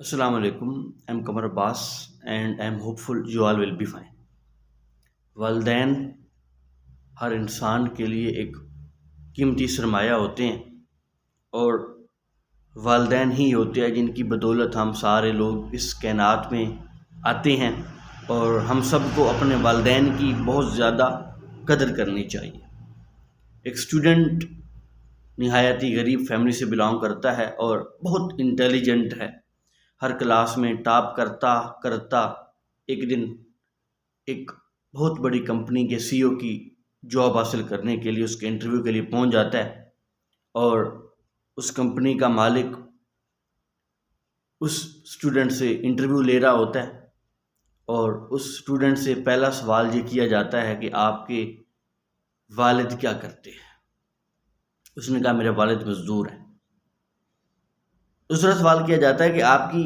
Assalamu alaikum. I'm Kamar Abbas and I'm hopeful you all will be fine. والدین ہر انسان کے لیے ایک قیمتی سرمایہ ہوتے ہیں اور والدین ہی ہوتے ہیں جن کی بدولت ہم سارے لوگ اس کائنات میں آتے ہیں اور ہم سب کو اپنے والدین کی بہت زیادہ قدر کرنی چاہیے۔ ایک اسٹوڈنٹ نہایتی غریب فیملی سے بلانگ کرتا ہے اور بہت انٹیلیجنٹ ہے، ہر کلاس میں ٹاپ کرتا کرتا ایک دن ایک بہت بڑی کمپنی کے سی او کی جاب حاصل کرنے کے لیے اس کے انٹرویو کے لیے پہنچ جاتا ہے اور اس کمپنی کا مالک اس اسٹوڈنٹ سے انٹرویو لے رہا ہوتا ہے اور اس اسٹوڈنٹ سے پہلا سوال یہ کیا جاتا ہے کہ آپ کے والد کیا کرتے ہیں؟ اس نے کہا میرے والد مزدور ہیں۔ دوسرا سوال کیا جاتا ہے کہ آپ کی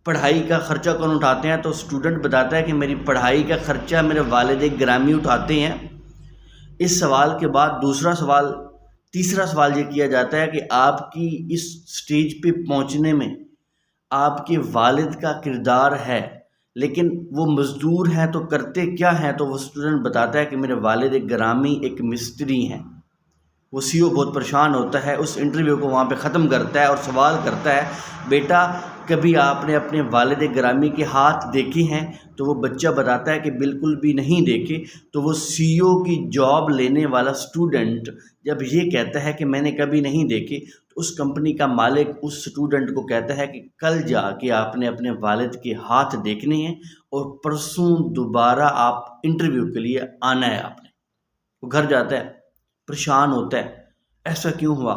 پڑھائی کا خرچہ کون اٹھاتے ہیں؟ تو اسٹوڈنٹ بتاتا ہے کہ میری پڑھائی کا خرچہ میرے والد گرامی اٹھاتے ہیں۔ اس سوال کے بعد تیسرا سوال یہ کیا جاتا ہے کہ آپ کی اس سٹیج پہ پہنچنے میں آپ کے والد کا کردار ہے، لیکن وہ مزدور ہیں تو کرتے کیا ہیں؟ تو وہ اسٹوڈنٹ بتاتا ہے کہ میرے والد گرامی ایک مستری ہیں۔ وہ سی او بہت پریشان ہوتا ہے، اس انٹرویو کو وہاں پہ ختم کرتا ہے اور سوال کرتا ہے بیٹا کبھی آپ نے اپنے والد گرامی کے ہاتھ دیکھے ہیں؟ تو وہ بچہ بتاتا ہے کہ بالکل بھی نہیں دیکھے۔ تو وہ سی او کی جاب لینے والا اسٹوڈنٹ جب یہ کہتا ہے کہ میں نے کبھی نہیں دیکھے تو اس کمپنی کا مالک اس اسٹوڈنٹ کو کہتا ہے کہ کل جا کے آپ نے اپنے والد کے ہاتھ دیکھنے ہیں اور پرسوں دوبارہ آپ انٹرویو کے لیے آنا ہے آپ نے۔ وہ گھر جاتا ہے، پریشان ہوتا ہے ایسا کیوں ہوا،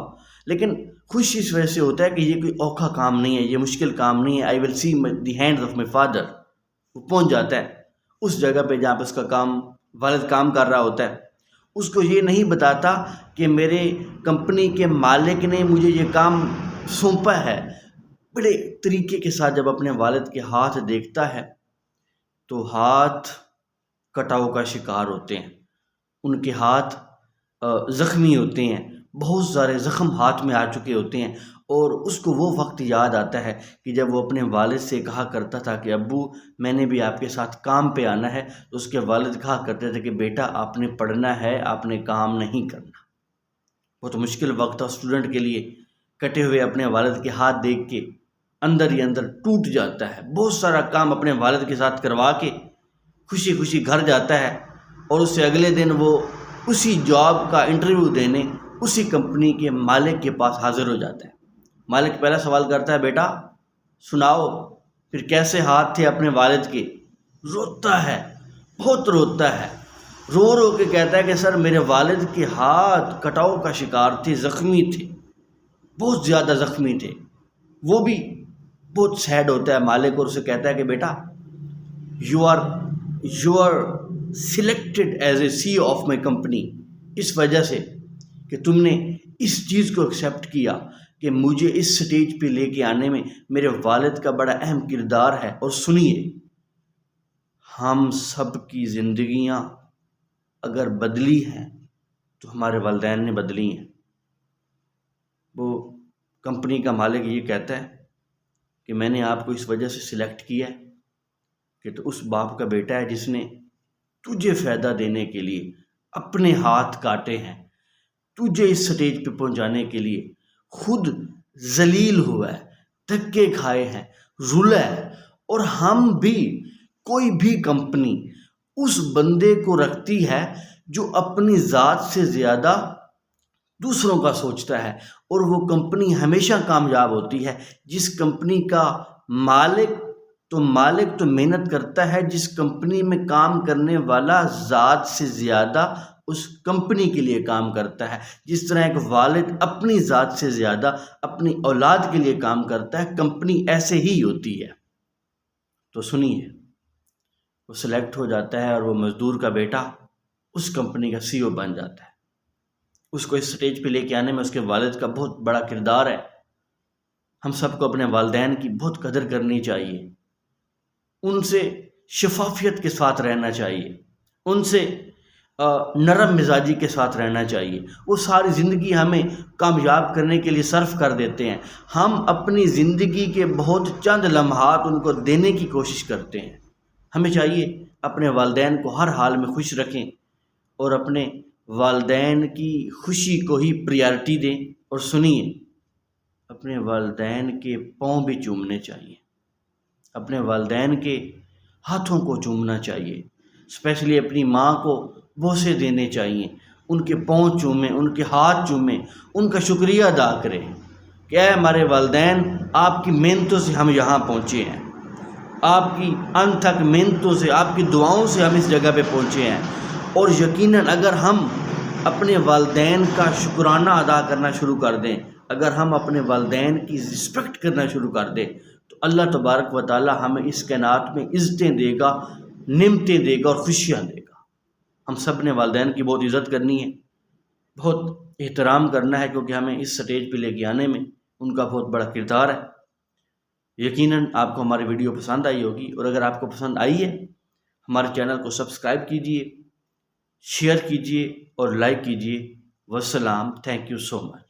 لیکن خوش اس وجہ سے ہوتا ہے کہ یہ کوئی اوکھا کام نہیں ہے، یہ مشکل کام نہیں ہے۔ I will see the hands of my father. وہ پہنچ جاتا ہے اس جگہ پہ جہاں پہ اس کا والد کام کر رہا ہوتا ہے۔ اس کو یہ نہیں بتاتا کہ میرے کمپنی کے مالک نے مجھے یہ کام سونپا ہے۔ بڑے طریقے کے ساتھ جب اپنے والد کے ہاتھ دیکھتا ہے تو ہاتھ کٹاؤ کا شکار ہوتے ہیں، ان کے ہاتھ زخمی ہوتے ہیں، بہت سارے زخم ہاتھ میں آ چکے ہوتے ہیں اور اس کو وہ وقت یاد آتا ہے کہ جب وہ اپنے والد سے کہا کرتا تھا کہ ابو میں نے بھی آپ کے ساتھ کام پہ آنا ہے، تو اس کے والد کہا کرتے تھے کہ بیٹا آپ نے پڑھنا ہے، آپ نے کام نہیں کرنا۔ بہت مشکل وقت تھا اسٹوڈنٹ کے لیے، کٹے ہوئے اپنے والد کے ہاتھ دیکھ کے اندر ہی اندر ٹوٹ جاتا ہے۔ بہت سارا کام اپنے والد کے ساتھ کروا کے خوشی خوشی گھر جاتا ہے اور اس سے اگلے دن وہ اسی جاب کا انٹرویو دینے اسی کمپنی کے مالک کے پاس حاضر ہو جاتا ہے۔ مالک پہلا سوال کرتا ہے بیٹا سناؤ پھر کیسے ہاتھ تھے اپنے والد کے؟ روتا ہے، بہت روتا ہے، رو رو کے کہتا ہے کہ سر میرے والد کے ہاتھ کٹاؤ کا شکار تھے، زخمی تھے، بہت زیادہ زخمی تھے۔ وہ بھی بہت سیڈ ہوتا ہے مالک اور اسے کہتا ہے کہ بیٹا you are selected as a C of my company, اس وجہ سے کہ تم نے اس چیز کو ایکسیپٹ کیا کہ مجھے اس سٹیج پہ لے کے آنے میں میرے والد کا بڑا اہم کردار ہے۔ اور سنیے، ہم سب کی زندگیاں اگر بدلی ہیں تو ہمارے والدین نے بدلی ہیں۔ وہ کمپنی کا مالک یہ کہتا ہے کہ میں نے آپ کو اس وجہ سے سلیکٹ کیا ہے کہ تو اس باپ کا بیٹا ہے جس نے تجھے فائدہ دینے کے لیے اپنے ہاتھ کاٹے ہیں، تجھے اس سٹیج پہ پہنچانے کے لیے خود ذلیل ہوا ہے، دھکے کھائے ہیں، رلا ہے۔ اور ہم بھی کوئی بھی کمپنی اس بندے کو رکھتی ہے جو اپنی ذات سے زیادہ دوسروں کا سوچتا ہے، اور وہ کمپنی ہمیشہ کامیاب ہوتی ہے جس کمپنی کا مالک تو محنت کرتا ہے، جس کمپنی میں کام کرنے والا ذات سے زیادہ اس کمپنی کے لیے کام کرتا ہے۔ جس طرح ایک والد اپنی ذات سے زیادہ اپنی اولاد کے لیے کام کرتا ہے، کمپنی ایسے ہی ہوتی ہے۔ تو سنیے، وہ سلیکٹ ہو جاتا ہے اور وہ مزدور کا بیٹا اس کمپنی کا سی او بن جاتا ہے۔ اس کو اس سٹیج پہ لے کے آنے میں اس کے والد کا بہت بڑا کردار ہے۔ ہم سب کو اپنے والدین کی بہت قدر کرنی چاہیے، ان سے شفافیت کے ساتھ رہنا چاہیے، ان سے نرم مزاجی کے ساتھ رہنا چاہیے۔ وہ ساری زندگی ہمیں کامیاب کرنے کے لیے صرف کر دیتے ہیں، ہم اپنی زندگی کے بہت چند لمحات ان کو دینے کی کوشش کرتے ہیں۔ ہمیں چاہیے اپنے والدین کو ہر حال میں خوش رکھیں اور اپنے والدین کی خوشی کو ہی پریارٹی دیں۔ اور سنیے، اپنے والدین کے پاؤں بھی چومنے چاہیے، اپنے والدین کے ہاتھوں کو چومنا چاہیے، اسپیشلی اپنی ماں کو بوسے دینے چاہیے، ان کے پاؤں چومیں، ان کے ہاتھ چومیں، ان کا شکریہ ادا کریں کہ اے ہمارے والدین، آپ کی محنتوں سے ہم یہاں پہنچے ہیں، آپ کی انتھک محنتوں سے، آپ کی دعاؤں سے ہم اس جگہ پہ پہنچے ہیں۔ اور یقیناً اگر ہم اپنے والدین کا شکرانہ ادا کرنا شروع کر دیں، اگر ہم اپنے والدین کی رسپیکٹ کرنا شروع کر دیں، تو اللہ تبارک و تعالی ہمیں اس کائنات میں عزتیں دے گا، نعمتیں دے گا اور خوشیاں دے گا۔ ہم سب نے والدین کی بہت عزت کرنی ہے، بہت احترام کرنا ہے، کیونکہ ہمیں اس سٹیج پہ لے کے آنے میں ان کا بہت بڑا کردار ہے۔ یقیناً آپ کو ہماری ویڈیو پسند آئی ہوگی، اور اگر آپ کو پسند آئی ہے ہمارے چینل کو سبسکرائب کیجئے، شیئر کیجئے اور لائک کیجئے۔ والسلام، تھینک یو سو مچ۔